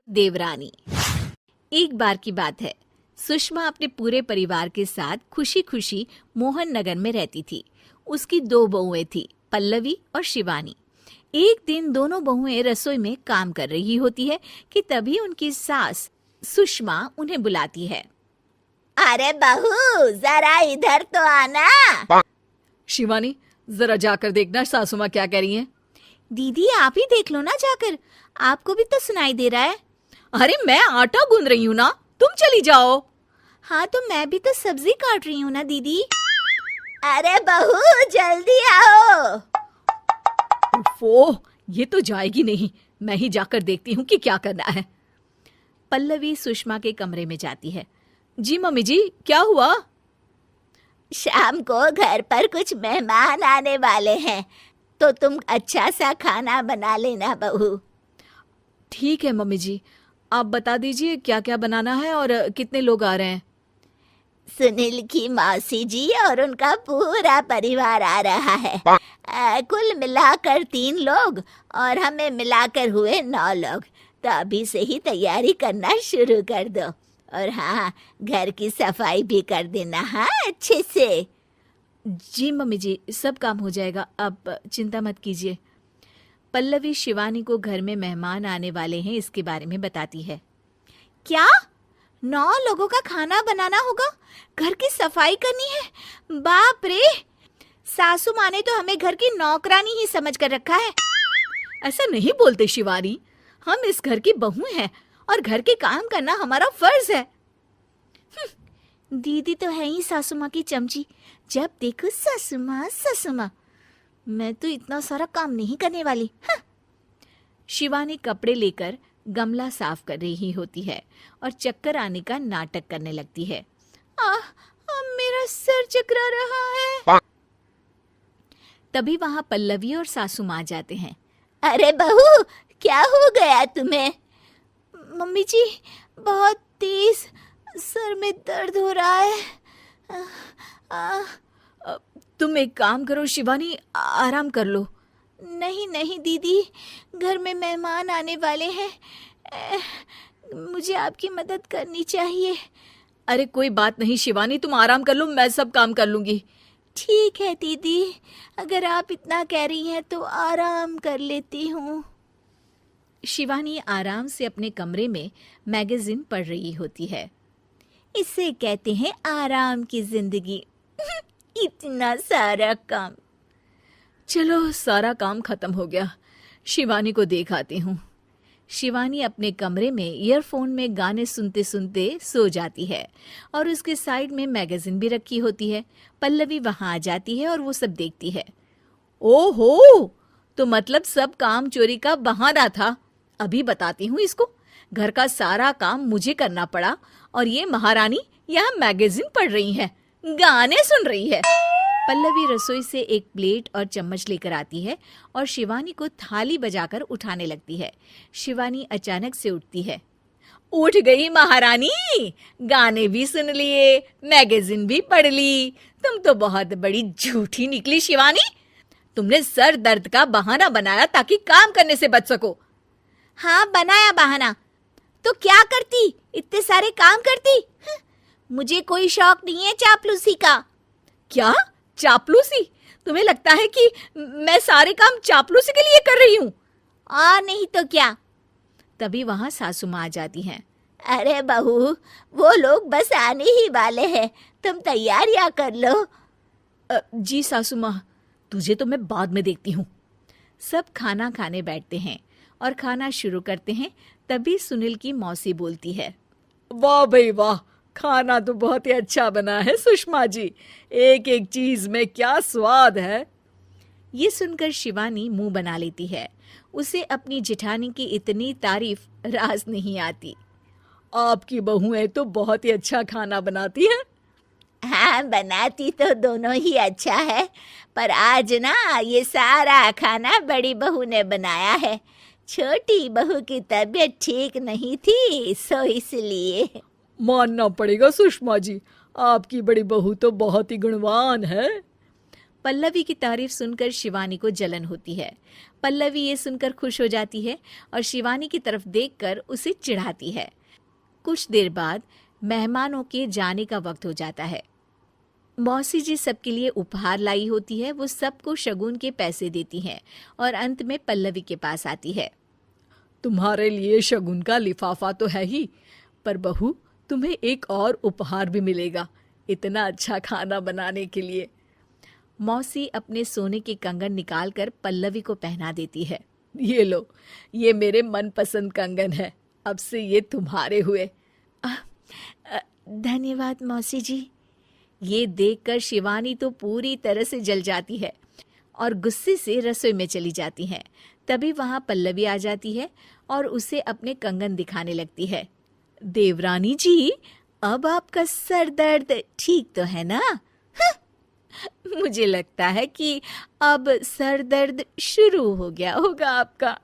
देवरानी। एक बार की बात है, सुषमा अपने पूरे परिवार के साथ खुशी खुशी मोहन नगर में रहती थी। उसकी 2 बहुएं थी, पल्लवी और शिवानी। एक दिन दोनों बहुएं रसोई में काम कर रही होती है कि तभी उनकी सास सुषमा उन्हें बुलाती है। अरे बहू, जरा इधर तो आना। शिवानी, जरा जाकर देखना सासू माँ क्या कह रही हैं। दीदी आप ही देख लो ना जाकर, आपको भी तो सुनाई दे रहा है। अरे मैं आटा गूंद रही हूँ ना, तुम चली जाओ। हाँ तो मैं भी तो सब्जी काट रही हूँ ना दीदी। अरे बहू जल्दी आओ। ओह, ये तो जाएगी नहीं, मैं ही जाकर देखती हूँ कि क्या करना है। पल्लवी सुषमा के कमरे में जाती है। जी मम्मी जी, क्या हुआ? शाम को घर पर कुछ मेहमान आने वाले हैं, तो तुम अच्छा सा खाना बना लेना बहू। ठीक है मम्मी जी, आप बता दीजिए क्या क्या बनाना है और कितने लोग आ रहे हैं। सुनील की मौसी जी और उनका पूरा परिवार आ रहा है। कुल मिलाकर 3 लोग और हमें मिलाकर हुए 9 लोग। तो अभी से ही तैयारी करना शुरू कर दो। और हाँ, घर की सफाई भी कर देना, हाँ अच्छे से। जी मम्मी जी, सब काम हो जाएगा, आप चिंता मत कीजिए। पल्लवी शिवानी को घर में मेहमान आने वाले हैं इसके बारे में बताती है। क्या 9 लोगों का खाना बनाना होगा, घर की सफाई करनी है? बाप रे, सासू माँ ने तो हमें घर की नौकरानी ही समझ कर रखा है। ऐसा नहीं बोलते शिवानी, हम इस घर की बहू हैं और घर के काम करना हमारा फर्ज है। दीदी तो है ही सासू माँ की चमची, जब देखो सासू माँ सासू माँ। मैं तो इतना सारा काम नहीं करने वाली। शिवानी कपड़े लेकर गमला साफ कर रही होती है और चक्कर आने का नाटक करने लगती है। मेरा सिर चकरा रहा है। तभी वहां पल्लवी और सासू माँ जाते हैं। अरे बहू, क्या हो गया तुम्हें? मम्मी जी, बहुत तेज सर में दर्द हो रहा है। तुम एक काम करो शिवानी, आराम कर लो। नहीं नहीं दीदी, घर में मेहमान आने वाले हैं, मुझे आपकी मदद करनी चाहिए। अरे कोई बात नहीं शिवानी, तुम आराम कर लो, मैं सब काम कर लूंगी। ठीक है दीदी, अगर आप इतना कह रही हैं तो आराम कर लेती हूँ। शिवानी आराम से अपने कमरे में मैगजीन पढ़ रही होती है। इसे कहते हैं आराम की जिंदगी। इतना सारा काम। चलो सारा काम खत्म हो गया, शिवानी को देख आती हूँ। शिवानी अपने कमरे में ईयरफोन में गाने सुनते सुनते सो जाती है और उसके साइड में मैगजीन भी रखी होती है। पल्लवी वहां आ जाती है और वो सब देखती है। ओहो, तो मतलब सब काम चोरी का बहाना था। अभी बताती हूँ इसको। घर का सारा काम मुझे करना पड़ा और ये महारानी यहाँ मैगजीन पढ़ रही है, गाने सुन रही है। पल्लवी रसोई से एक प्लेट और चम्मच लेकर आती है और शिवानी को थाली बजाकर उठाने लगती है। शिवानी अचानक से उठती है। उठ गई महारानी, गाने भी सुन लिए, मैगजीन भी पढ़ ली। तुम तो बहुत बड़ी झूठी निकली शिवानी। तुमने सर दर्द का बहाना बनाया ताकि काम करने से बच सको। हाँ बनाया बहाना, तो क्या करती, इतने सारे काम करती। मुझे कोई शौक नहीं है चापलूसी का। क्या चापलूसी? तुम्हें लगता है कि मैं सारे काम चापलूसी के लिए कर रही हूँ? नहीं तो क्या। तभी वहां सासू माँ आ जाती हैं। अरे बहू, वो लोग बस आने ही वाले हैं, तुम तैयारियां कर लो। जी सासू माँ, तुझे तो मैं बाद में देखती हूँ। सब खाना खाने बैठते हैं और खाना शुरू करते हैं। तभी सुनील की मौसी बोलती है। वाह भाई वाह, खाना तो बहुत ही अच्छा बना है सुषमा जी, एक एक चीज में क्या स्वाद है। ये सुनकर शिवानी मुंह बना लेती है। उसे अपनी जेठानी की इतनी तारीफ रास नहीं आती। आपकी बहुएं तो बहुत ही अच्छा खाना बनाती हैं। हाँ, बनाती तो दोनों ही अच्छा है, पर आज ना ये सारा खाना बड़ी बहू ने बनाया है। छोटी बहू की तबीयत ठीक नहीं थी, सो इसलिए। मानना पड़ेगा सुषमा जी, आपकी बड़ी बहू तो बहुत ही गुणवान है। पल्लवी की तारीफ सुनकर शिवानी को जलन होती है। पल्लवी ये सुनकर खुश हो जाती है और शिवानी की तरफ देखकर उसे चिढ़ाती है। कुछ देर बाद मेहमानों के जाने का वक्त हो जाता है। मौसी जी सबके लिए उपहार लाई होती है। वो सबको शगुन के पैसे देती हैं और अंत में पल्लवी के पास आती है। तुम्हारे लिए शगुन का लिफाफा तो है ही, पर बहू तुम्हें एक और उपहार भी मिलेगा इतना अच्छा खाना बनाने के लिए। मौसी अपने सोने के कंगन निकालकर पल्लवी को पहना देती है। ये लो, ये मेरे मनपसंद कंगन है, अब से ये तुम्हारे हुए। धन्यवाद मौसी जी। ये देखकर शिवानी तो पूरी तरह से जल जाती है और गुस्से से रसोई में चली जाती है। तभी वहां पल्लवी आ जाती है और उसे अपने कंगन दिखाने लगती है। देवरानी जी, अब आपका सर दर्द ठीक तो है ना? मुझे लगता है कि अब सर दर्द शुरू हो गया होगा आपका।